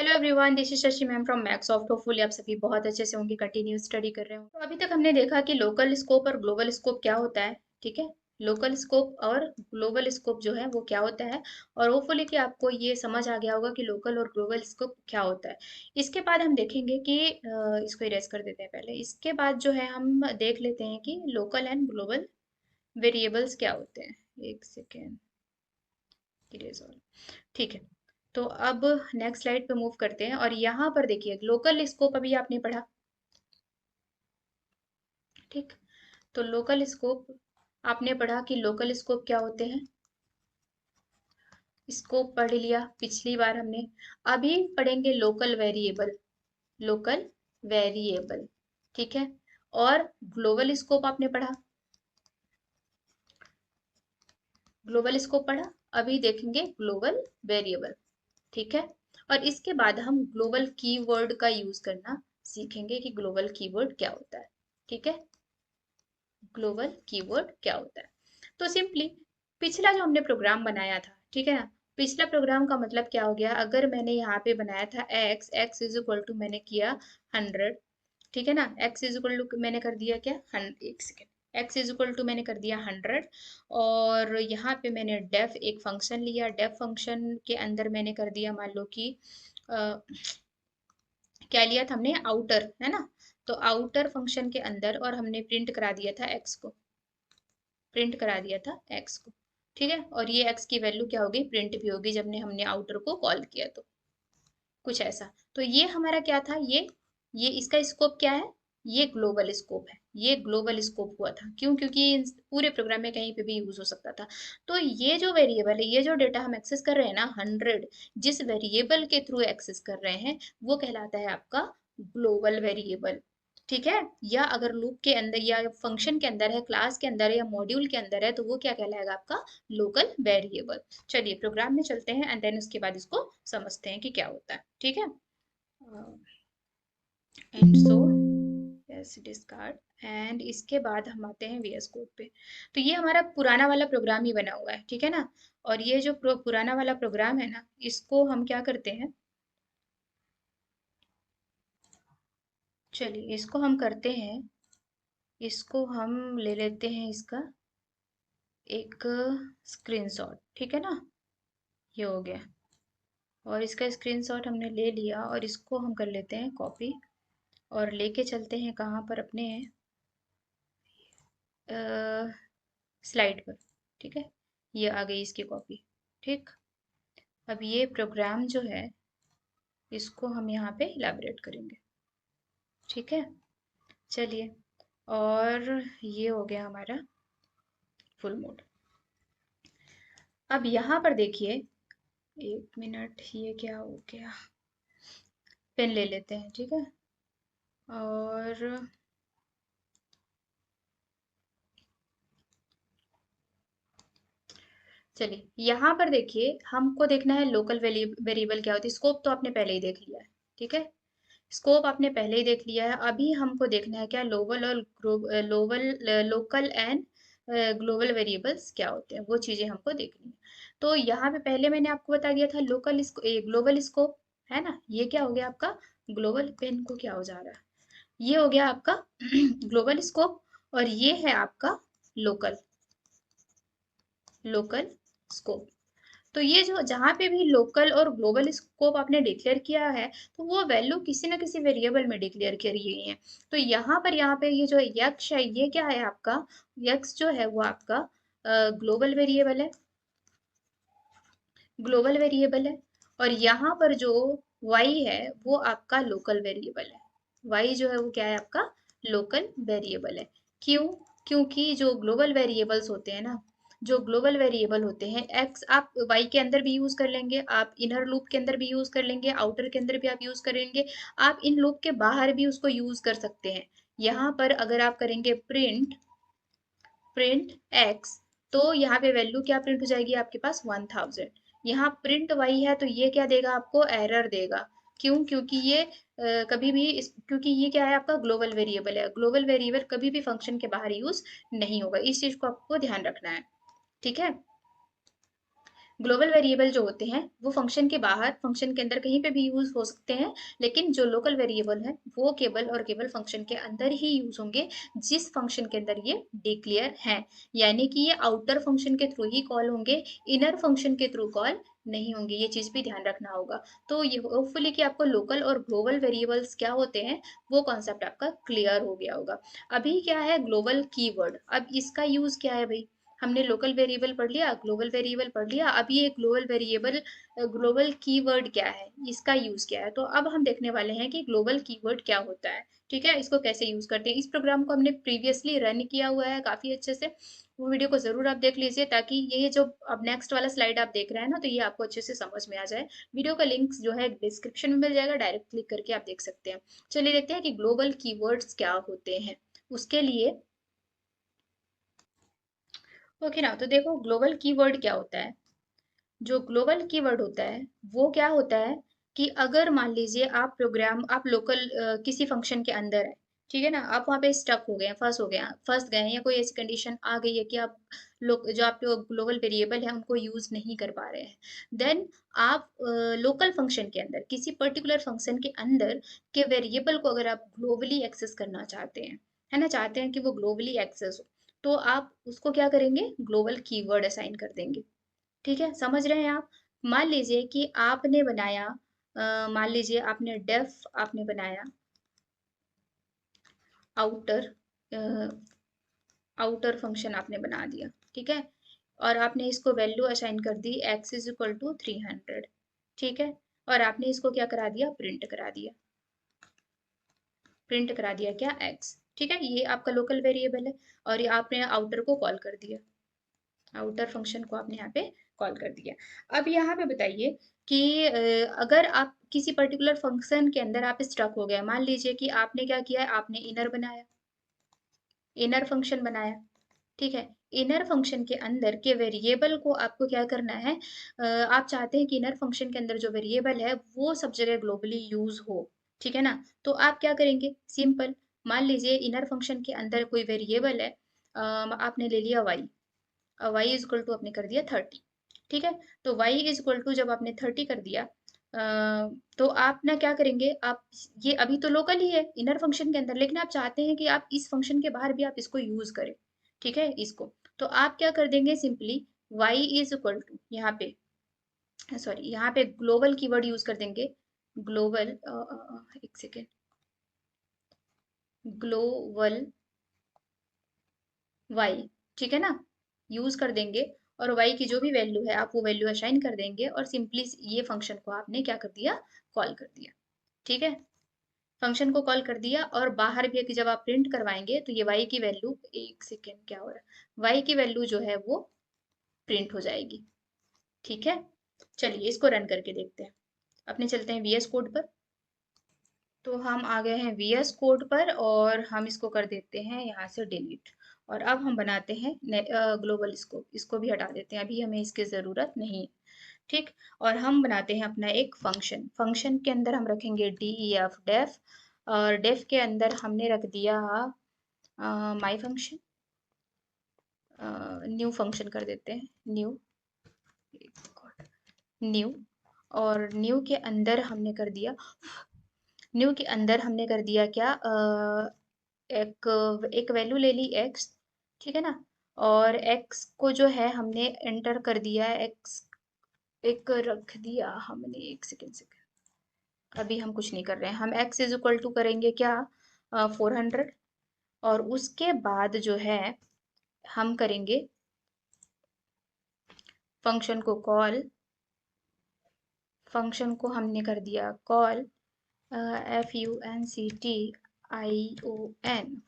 Hello everyone, this is Shashi ma'am from Maxsoft. Hopefully आप सभी बहुत अच्छे से होंगे, कंटिन्यू स्टडी कर रहे हो। तो अभी तक हमने देखा कि लोकल स्कोप और ग्लोबल स्कोप क्या होता है। ठीक है, लोकल स्कोप और ग्लोबल स्कोप जो है वो क्या होता है। और होपफुली कि आपको ये समझ आ गया होगा कि लोकल और ग्लोबल स्कोप क्या होता है। इसके बाद हम देखेंगे कि इसको इरेज कर देते हैं पहले। इसके बाद जो है हम देख लेते हैं कि लोकल एंड ग्लोबल वेरिएबल्स क्या होते हैं। एक सेकेंड, इरेज ऑल। ठीक है, तो अब नेक्स्ट स्लाइड पे मूव करते हैं और यहाँ पर देखिए लोकल स्कोप अभी आपने पढ़ा। ठीक, तो लोकल स्कोप आपने पढ़ा कि लोकल स्कोप क्या होते हैं। स्कोप पढ़ लिया पिछली बार हमने। अभी पढ़ेंगे लोकल वेरिएबल। लोकल वेरिएबल, ठीक है। और ग्लोबल स्कोप आपने पढ़ा, ग्लोबल स्कोप पढ़ा। अभी देखेंगे ग्लोबल वेरिएबल, ठीक है। और इसके बाद हम ग्लोबल कीवर्ड का यूज करना सीखेंगे कि ग्लोबल कीवर्ड क्या होता है। ठीक है, ग्लोबल कीवर्ड क्या होता है। तो सिंपली पिछला जो हमने प्रोग्राम बनाया था, ठीक है ना, पिछला प्रोग्राम का मतलब क्या हो गया। अगर मैंने यहाँ पे बनाया था एक्स इज इक्वल टू मैंने किया 100, ठीक है ना। एक्स इज इक्वल टू मैंने कर दिया क्या 100, एक second, X is equal to मैंने कर दिया 100। और यहाँ पे मैंने डेफ एक फंक्शन लिया। डेफ फंक्शन के अंदर मैंने कर दिया, मान लो कि क्या लिया था हमने, आउटर, है ना। तो आउटर फंक्शन के अंदर और हमने प्रिंट करा दिया था एक्स को, प्रिंट करा दिया था एक्स को। ठीक है, और ये एक्स की वैल्यू क्या होगी, प्रिंट भी होगी जब ने हमने आउटर को कॉल किया तो कुछ ऐसा। तो ये हमारा क्या था, ये इसका स्कोप क्या है, ये ग्लोबल स्कोप है। ये ग्लोबल स्कोप हुआ था, क्यों, क्योंकि ये पूरे प्रोग्राम में कहीं पे भी यूज हो सकता था। तो ये जो वेरिएबल है, ये जो डेटा हम एक्सेस कर रहे हैं ना 100, जिस वेरिएबल के थ्रू एक्सेस कर रहे हैं वो कहलाता है आपका ग्लोबल वेरिएबल। ठीक है, या अगर लूप के अंदर या फंक्शन के अंदर है, क्लास के अंदर है या मॉड्यूल के अंदर है, तो वो क्या कहलाएगा आपका लोकल वेरिएबल। चलिए प्रोग्राम में चलते हैं एंड देन उसके बाद इसको समझते हैं कि क्या होता है। ठीक है, and so yes discard. And इसके बाद हम आते हैं वीएस कोड पे। तो ये हमारा पुराना वाला प्रोग्राम ही बना हुआ है, ठीक है ना। और ये जो पुराना वाला प्रोग्राम है ना, इसको हम क्या करते हैं, चलिए इसको हम करते हैं, इसको हम ले लेते हैं इसका एक स्क्रीनशॉट, ठीक है ना। ये हो गया, और इसका स्क्रीनशॉट हमने ले लिया और इसको हम कर लेते हैं कॉपी और लेके चलते हैं कहाँ पर, अपने स्लाइड पर। ठीक है, ये आ गई इसकी कॉपी। ठीक, अब ये प्रोग्राम जो है इसको हम यहाँ पे इलाबरेट करेंगे। ठीक है, चलिए, और ये हो गया हमारा फुल मोड। अब यहाँ पर देखिए, एक मिनट, ये क्या हो गया, पेन ले लेते हैं, ठीक है। और चलिए यहाँ पर देखिए, हमको देखना है लोकल वेरिएबल क्या होती है। स्कोप तो आपने पहले ही देख लिया है, ठीक है। स्कोप आपने पहले ही देख लिया है। अभी हमको देखना है क्या, लोबल और लोकल एंड ग्लोबल वेरिएबल्स क्या होते हैं, वो चीजें हमको देखनी है। तो यहाँ पे पहले मैंने आपको बता दिया था लोकल ग्लोबल स्कोप, है ना। ये क्या हो गया आपका ग्लोबल, पेन को क्या हो जा रहा है, ये हो गया आपका ग्लोबल स्कोप। और ये है आपका लोकल, लोकल स्कोप। तो ये जो जहाँ पे भी लोकल और ग्लोबल स्कोप आपने डिक्लेयर किया है, तो वो वैल्यू किसी ना किसी वेरिएबल में डिक्लेयर करी गई है। तो यहाँ पे ये जो यक्ष है, ये क्या है आपका, यक्ष जो है वो आपका ग्लोबल वेरिएबल है, ग्लोबल वेरिएबल है। और यहाँ पर जो y है वो आपका लोकल वेरिएबल है। y जो है वो क्या है आपका लोकल वेरिएबल है। क्यों, क्योंकि जो ग्लोबल वेरिएबल्स होते हैं ना, जो ग्लोबल वेरिएबल होते हैं, x आप y के अंदर भी यूज कर लेंगे, आप इनर लूप के अंदर भी यूज कर लेंगे, आउटर के अंदर भी आप यूज करेंगे, आप इन लूप के बाहर भी उसको यूज कर सकते हैं। यहाँ पर अगर आप करेंगे प्रिंट, प्रिंट एक्स, तो यहाँ पे वैल्यू क्या प्रिंट हो जाएगी आपके पास 1000। यहाँ प्रिंट वाई है तो ये क्या देगा आपको, एरर देगा। क्यों, क्योंकि ये कभी भी क्योंकि ये क्या है आपका ग्लोबल वेरिएबल है। ग्लोबल वेरिएबल कभी भी फंक्शन के बाहर यूज नहीं होगा, इस चीज को आपको ध्यान रखना है। ठीक है, ग्लोबल वेरिएबल जो होते हैं वो फंक्शन के बाहर, फंक्शन के अंदर कहीं पे भी यूज हो सकते हैं, लेकिन जो लोकल वेरिएबल है वो केवल और केवल फंक्शन के अंदर ही यूज होंगे जिस फंक्शन के अंदर ये डिक्लेयर है। यानी कि ये आउटर फंक्शन के थ्रू ही कॉल होंगे, इनर फंक्शन के थ्रू कॉल नहीं होंगे। ये चीज भी ध्यान रखना होगा। तो ये होपफुली कि आपको लोकल और ग्लोबल वेरिएबल्स क्या होते हैं वो कॉन्सेप्ट आपका क्लियर हो गया होगा। अभी क्या है ग्लोबल कीवर्ड, अब इसका यूज क्या है भाई? हमने लोकल वेरिएबल पढ़ लिया, ग्लोबल वेरिएबल पढ़ लिया, अभी ये ग्लोबल वेरिएबल, ग्लोबल कीवर्ड क्या है, इसका यूज क्या है। तो अब हम देखने वाले हैं कि ग्लोबल कीवर्ड क्या होता है। ठीक है, इसको कैसे यूज करते हैं। इस प्रोग्राम को हमने प्रीवियसली रन किया हुआ है काफी अच्छे से, वो वीडियो को जरूर आप देख लीजिए, ताकि ये जो अब नेक्स्ट वाला स्लाइड आप देख रहे हैं ना, तो ये आपको अच्छे से समझ में आ जाए। वीडियो का लिंक जो है डिस्क्रिप्शन में मिल जाएगा, डायरेक्ट क्लिक करके आप देख सकते हैं। चलिए देखते हैं कि ग्लोबल कीवर्ड्स क्या होते हैं। उसके लिए ओके ना, तो देखो ग्लोबल कीवर्ड क्या होता है। जो ग्लोबल कीवर्ड होता है वो क्या होता है कि अगर मान लीजिए आप प्रोग्राम, आप लोकल किसी फंक्शन के अंदर है, ठीक है ना, आप वहाँ पे स्टक हो गए हैं, फंस गए हैं, या कोई ऐसी कंडीशन आ गई है कि आप लोग जो आपके ग्लोबल वेरिएबल है उनको यूज नहीं कर पा रहे हैं, देन आप लोकल फंक्शन के अंदर, किसी पर्टिकुलर फंक्शन के अंदर के वेरिएबल को अगर आप ग्लोबली एक्सेस करना चाहते हैं, है ना, चाहते हैं कि वो ग्लोबली एक्सेस हो, तो आप उसको क्या करेंगे, ग्लोबल कीवर्ड असाइन कर देंगे। ठीक है, समझ रहे हैं आप? मान लीजिए कि आपने बनाया, मान लीजिए आपने डेफ आपने बनाया आउटर, आउटर फंक्शन आपने बना दिया, ठीक है, और आपने इसको वैल्यू असाइन कर दी x इज इक्वल टू 300, ठीक है, और आपने इसको क्या करा दिया, प्रिंट करा दिया, प्रिंट करा दिया क्या, x, ठीक है, ये आपका लोकल वेरिएबल है, और ये आपने आउटर को कॉल कर दिया, आउटर फंक्शन को आपने यहाँ पे कॉल कर दिया। अब यहाँ पे बताइए कि अगर आप किसी पर्टिकुलर फंक्शन के अंदर आप स्ट्रक हो गए, मान लीजिए कि आपने क्या किया है, आपने इनर बनाया, इनर फंक्शन बनाया, ठीक है, इनर फंक्शन के अंदर के वेरिएबल को आपको क्या करना है, आप चाहते हैं कि इनर फंक्शन के अंदर जो वेरिएबल है वो सब जगह ग्लोबली यूज हो, ठीक है ना। तो आप क्या करेंगे, सिंपल, मान लीजिए इनर फंक्शन के अंदर कोई वेरिएबल है, आपने ले लिया y, Y is equal to आपने कर दिया 30, ठीक है, तो वाई इज इक्वल टू जब आपने 30 कर दिया, तो आप ना क्या करेंगे, आप ये अभी तो लोकल ही है इनर फंक्शन के अंदर, लेकिन आप चाहते हैं कि आप इस फंक्शन के बाहर भी आप इसको यूज करें, ठीक है, इसको, तो आप क्या कर देंगे, simply Y is equal to यहाँ पे, सॉरी यहाँ पे ग्लोबल कीवर्ड यूज कर देंगे, ग्लोबल, एक सेकेंड, ग्लोबल वाई, ठीक है ना, यूज कर देंगे, और वाई की जो भी वैल्यू है आप वो वैल्यू असाइन कर देंगे, और सिंपली ये फंक्शन को आपने क्या कर दिया, कॉल कर दिया, ठीक है, फंक्शन को कॉल कर दिया, और बाहर भी है कि जब आप प्रिंट करवाएंगे तो ये वाई की वैल्यू, एक सेकेंड क्या हो रहा है, वाई की वैल्यू जो है वो प्रिंट हो जाएगी, ठीक है। चलिए इसको रन करके देखते हैं, अपने चलते हैं वीएस कोड पर। तो हम आ गए हैं वीएस कोड पर, और हम इसको कर देते हैं यहाँ से डिलीट, और अब हम बनाते हैं ग्लोबल, इसको भी हटा देते हैं, अभी हमें इसकी ज़रूरत नहीं है, ठीक। और हम बनाते हैं अपना एक फंक्शन, फंक्शन के अंदर हम रखेंगे def डेफ, और डेफ के अंदर हमने रख दिया माई फंक्शन, न्यू फंक्शन कर देते हैं, न्यू, न्यू, और न्यू के अंदर हमने कर दिया, न्यू के अंदर हमने कर दिया क्या, एक एक वैल्यू ले ली x, ठीक है ना, और x को जो है हमने एंटर कर दिया है, x एक रख दिया हमने, एक सेकेंड सेकेंड, अभी हम कुछ नहीं कर रहे हैं, हम x इज इक्वल टू करेंगे क्या, 400, और उसके बाद जो है हम करेंगे फंक्शन को कॉल, फंक्शन को हमने कर दिया कॉल,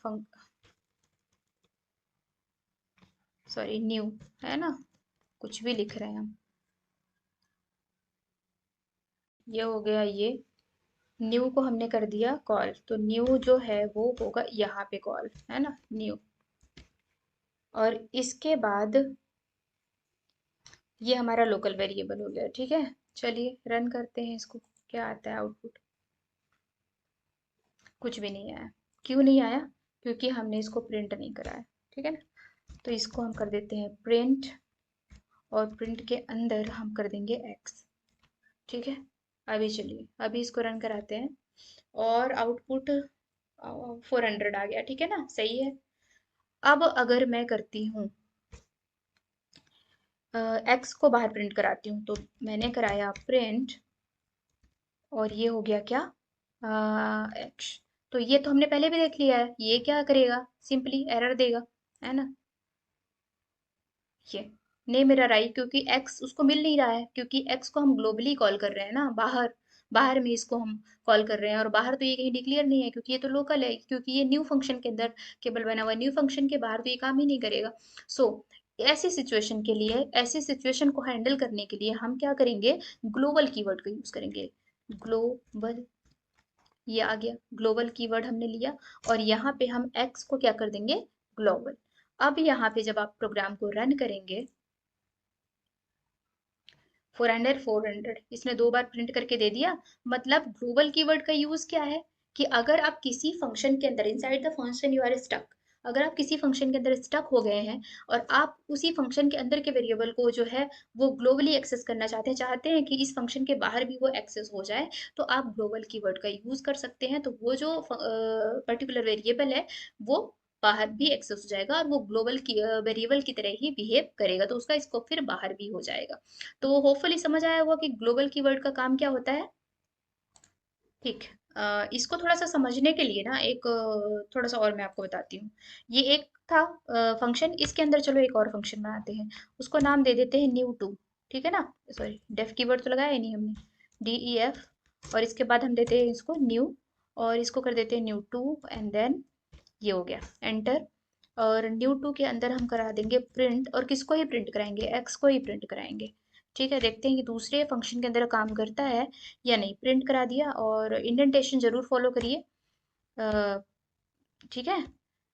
function, सॉरी न्यू, है ना, कुछ भी लिख रहे हैं हम, ये हो गया, ये न्यू को हमने कर दिया कॉल, तो न्यू जो है वो होगा यहाँ पे कॉल, है ना, न्यू, और इसके बाद ये हमारा लोकल वेरिएबल हो गया, ठीक है। चलिए रन करते हैं इसको, क्या आता है आउटपुट, कुछ भी नहीं आया, क्यों नहीं आया, क्योंकि हमने इसको प्रिंट नहीं कराया, ठीक है ना। तो इसको हम कर देते हैं प्रिंट, और प्रिंट के अंदर हम कर देंगे x। ठीक है, अभी चलिए अभी इसको रन कराते हैं और आउटपुट 400 आ गया। ठीक है ना, सही है। अब अगर मैं करती हूँ x को बाहर प्रिंट कराती हूँ, तो मैंने कराया प्रिंट और ये हो गया क्या, x। तो ये तो हमने पहले भी देख लिया है, ये क्या करेगा, सिंपली एरर देगा, है ना। ये नहीं मिरर आई क्योंकि x उसको मिल नहीं रहा है, क्योंकि x को हम ग्लोबली कॉल कर रहे हैं ना, बाहर बाहर में इसको हम कॉल कर रहे हैं, और बाहर तो ये कहीं डिक्लेयर नहीं है क्योंकि ये तो लोकल है, क्योंकि ये न्यू फंक्शन के अंदर केवल बना हुआ है, न्यू फंक्शन के बाहर तो ये काम ही नहीं करेगा। सो ऐसी सिचुएशन के लिए, ऐसी सिचुएशन को हैंडल करने के लिए हम क्या करेंगे, ग्लोबल कीवर्ड का यूज करेंगे। ग्लोबल, ये आ गया ग्लोबल कीवर्ड हमने लिया, और यहाँ पे हम x को क्या कर देंगे, ग्लोबल। अब यहाँ पे जब आप प्रोग्राम को रन करेंगे, 400 इसने 2 बार प्रिंट करके दे दिया। मतलब ग्लोबल कीवर्ड का यूज क्या है, कि अगर आप किसी फंक्शन के अंदर, inside the function you are stuck, अगर आप किसी फंक्शन के अंदर स्टक हो गए हैं और आप उसी फंक्शन के अंदर के वेरिएबल को जो है वो ग्लोबली एक्सेस करना चाहते हैं, चाहते हैं कि इस फंक्शन के बाहर भी वो एक्सेस हो जाए, तो आप ग्लोबल कीवर्ड का यूज कर सकते हैं। तो वो जो पर्टिकुलर वेरिएबल है वो बाहर भी एक्सेस हो जाएगा, और वो ग्लोबल की वेरिएबल की तरह ही बिहेव करेगा, तो उसका स्कोप फिर बाहर भी हो जाएगा। तो होपफुली समझ आया होगा कि ग्लोबल कीवर्ड का काम क्या होता है। ठीक, इसको थोड़ा सा समझने के लिए ना एक थोड़ा सा और मैं आपको बताती हूँ। ये एक था फंक्शन, इसके अंदर चलो एक और फंक्शन बनाते हैं, उसको नाम दे देते हैं न्यू 2। ठीक है ना, सॉरी डेफ कीवर्ड तो लगाया ही नहीं हमने, DEF, और इसके बाद हम देते हैं इसको न्यू, और इसको कर देते हैं न्यू 2, एंड देन ये हो गया एंटर। और न्यू 2 के अंदर हम करा देंगे प्रिंट, और किसको ही प्रिंट कराएंगे, एक्स को ही प्रिंट कराएंगे। ठीक है, देखते हैं कि दूसरे फंक्शन के अंदर काम करता है या नहीं। प्रिंट करा दिया, और इंडेंटेशन जरूर फॉलो करिए। अ, ठीक है,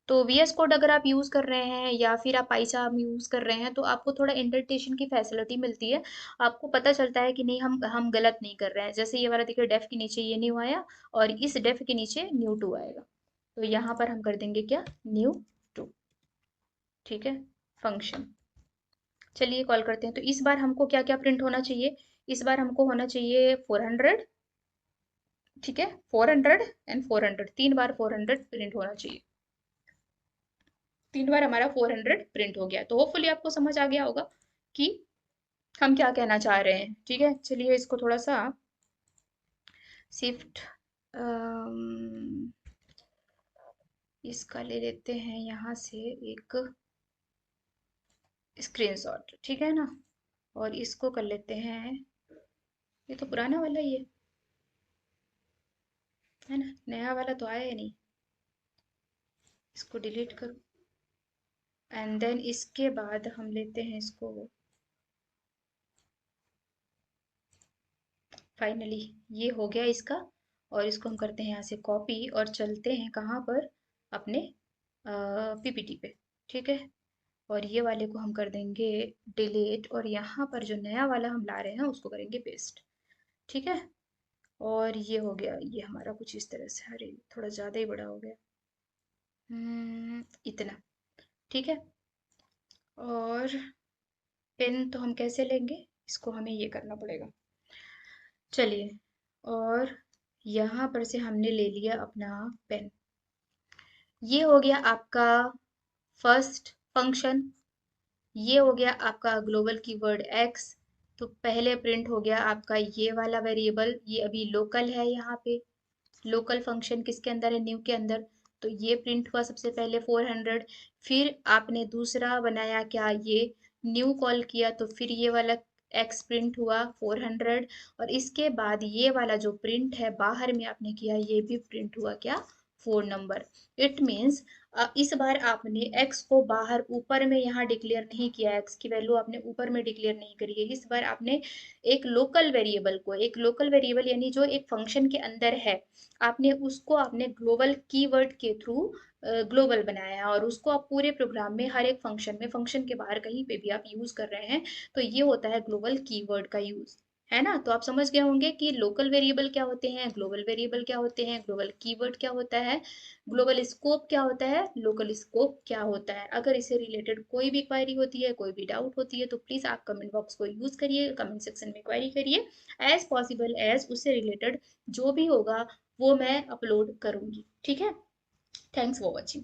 तो VS कोड अगर आप यूज कर रहे हैं या फिर आप पाइचार्म यूज कर रहे हैं, तो आपको थोड़ा इंडेंटेशन की फैसिलिटी मिलती है, आपको पता चलता है कि नहीं हम गलत नहीं कर रहे हैं। जैसे ये वाला देखिए, डेफ के नीचे ये न्यू आया, और इस डेफ के नीचे न्यू 2 आएगा, तो यहाँ पर हम कर देंगे क्या, न्यू 2। ठीक है, फंक्शन, चलिए कॉल करते हैं। तो इस बार हमको क्या क्या प्रिंट होना चाहिए, इस बार हमको होना चाहिए 400। ठीक है, 400 एंड 400, 3 बार 400 प्रिंट होना चाहिए। 3 बार हमारा 400 प्रिंट हो गया, तो होपफुली आपको समझ आ गया होगा कि हम क्या कहना चाह रहे हैं। ठीक है, चलिए इसको थोड़ा सा शिफ्ट, इसका ले लेते हैं यहाँ से एक स्क्रीनशॉट। ठीक है ना, और इसको कर लेते हैं, ये तो पुराना वाला ही है ना, नया वाला तो आया ही नहीं। इसको डिलीट करो, एंड देन इसके बाद हम लेते हैं इसको, फाइनली ये हो गया इसका। और इसको हम करते हैं यहाँ से कॉपी, और चलते हैं कहाँ पर, अपने PPT पे। ठीक है, और ये वाले को हम कर देंगे डिलीट, और यहाँ पर जो नया वाला हम ला रहे हैं उसको करेंगे पेस्ट। ठीक है, और ये हो गया, ये हमारा कुछ इस तरह से, अरे थोड़ा ज़्यादा ही बड़ा हो गया, इतना। ठीक है, और पेन तो हम कैसे लेंगे, इसको हमें ये करना पड़ेगा। चलिए, और यहाँ पर से हमने ले लिया अपना पेन। ये हो गया आपका फर्स्ट फंक्शन, ये हो गया आपका ग्लोबल कीवर्ड x। तो पहले प्रिंट हो गया आपका ये वाला वेरिएबल, ये अभी लोकल है, यहाँ पे लोकल फंक्शन किसके अंदर है, न्यू के अंदर। तो ये प्रिंट हुआ सबसे पहले 400। फिर आपने दूसरा बनाया क्या, ये न्यू कॉल किया, तो फिर ये वाला एक्स प्रिंट हुआ 400। और इसके बाद ये वाला जो प्रिंट है बाहर में आपने किया, ये भी प्रिंट हुआ क्या, 4 नंबर। इट मीन्स इस बार आपने x को बाहर ऊपर में यहाँ डिक्लेयर नहीं किया, x की वैल्यू आपने ऊपर में डिक्लेयर नहीं करी है। इस बार आपने एक लोकल वेरिएबल को, एक लोकल वेरिएबल यानी जो एक फंक्शन के अंदर है, आपने उसको आपने ग्लोबल कीवर्ड के थ्रू ग्लोबल बनाया है, और उसको आप पूरे प्रोग्राम में हर एक फंक्शन में, फंक्शन के बाहर कहीं पे भी आप यूज कर रहे हैं, तो ये होता है ग्लोबल कीवर्ड का यूज। है ना। तो आप समझ गए होंगे कि लोकल वेरिएबल क्या होते हैं, ग्लोबल वेरिएबल क्या होते हैं, ग्लोबल कीवर्ड क्या होता है, ग्लोबल स्कोप क्या होता है, लोकल स्कोप क्या होता है। अगर इससे रिलेटेड कोई भी क्वेरी होती है, कोई भी डाउट होती है, तो प्लीज आप कमेंट बॉक्स को यूज करिए, कमेंट सेक्शन में क्वेरी करिए। एज पॉसिबल एज उससे रिलेटेड जो भी होगा वो मैं अपलोड करूंगी। ठीक है। Thanks for watching.